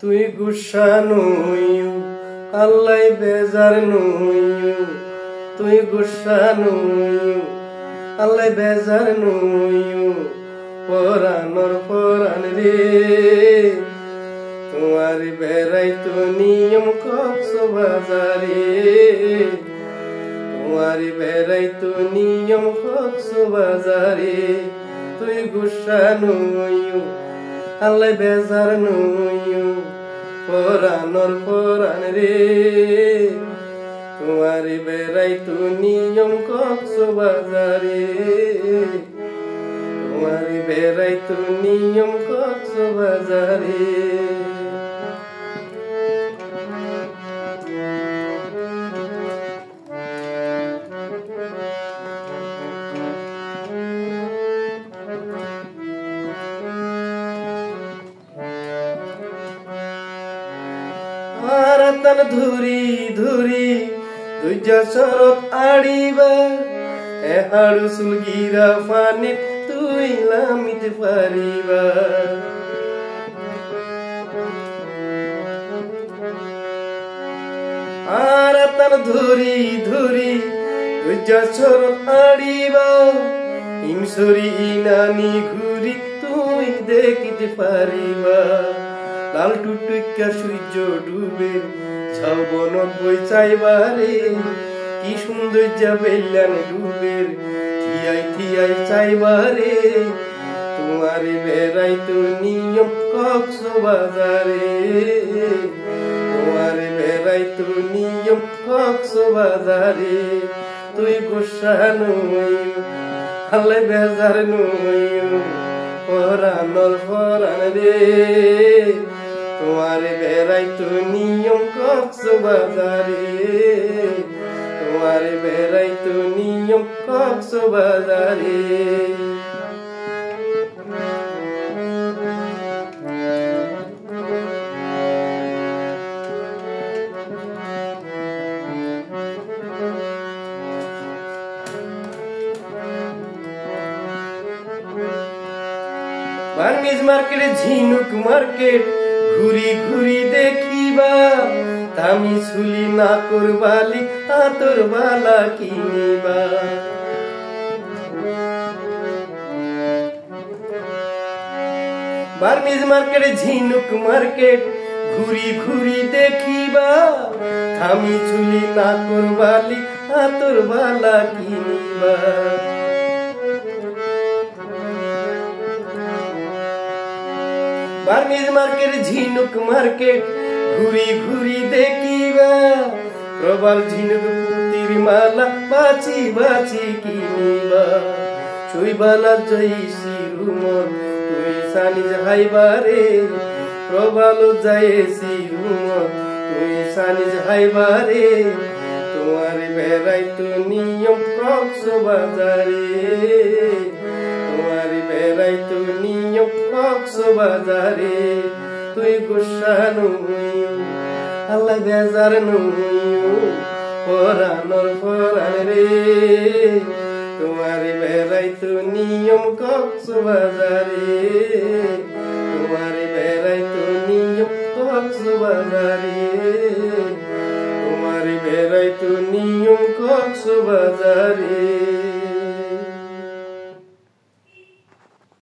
তুই গুসা নইউ আল্লাহ বেজার নইউ তুই গুসা নইউ আল্লাহ বেজার নইউ পরানোর পরান রে তোমার বেড়াই তো নিয়ম কক্সবাজারে তোমার বেড়াই তো নিয়ম কক্সবাজারে তুই গুসা নইউ আল্লাহ বেজার নইউ পরানোর পরান রে তোমার বেড়াই তো নিয়ম কক্সবাজারে তোমার বেড়াই তো নিয়ম কক্সবাজারে তন ধুরি ধুরি দুজ শরত আড়িবা এহাড়ু সুলগিরা ফানি তুই লামিতে পারিবা আর তন ধুরি ধুরি দুজ শরত আড়িবা হিমসরি ইনানি ঘুরি তুই দেখিতে পারিবা লাল টুটুকা সূর্য ডুবে ছাউবন বই চাইবারে কি সৌন্দর্য বেলান ডুবের থিয়াই থিয়াই চাইবারে তোমার বেড়াই তো নিয়ম কক্সবাজারে তোমার বেড়াই তো নিয়ম কক্সবাজারে তুই গুসা নইউ আল্লাহ বেজার নইউ পরানোর পরান রে তোমার বেড়াই তো নিয়ম কক্সবাজারে তোমার বেড়াই তো নিয়ম কক্সবাজারে বার্মিজ মার্কেটে ঝিনুক মার্কেট ঘুরি ঘুরি দেখিবা তামি ছুলি না করবালি আতর বালা কিনিবা বার্মিজ মার্কেটে ঝিনুক মার্কেট ঘুরি ঘুরি দেখিবা থামি ছুলি না করবালি আতর বালা কিনিবা বার্মিজ মার্কেট ঝিনুক মার্কেট ঘুরি ঘুরি দেখিবা প্রবাল ঝিনুক পুতির মালা বাছি বাছি কিনিবা ছুইবালা যাইছি রুমন তুই সানিজ হাইবারে প্রবাল যাইছি রুমন তুই সানিজ হাইবারে তোমার বেড়াই তো নিয়ম কক্সবাজারে তোমার বেড়াই তো নিয়ম কক্সবাজারে তুই গুসা নইউ আল্লাহ বেজার নইউ পরানোর পরান রে তোমার বেড়াই তো নিয়ম কক্সবাজারে তোমার বেড়াই তো নিয়ম কক্সবাজারে তোমার বেড়াই তো নিয়ম কক্সবাজারে।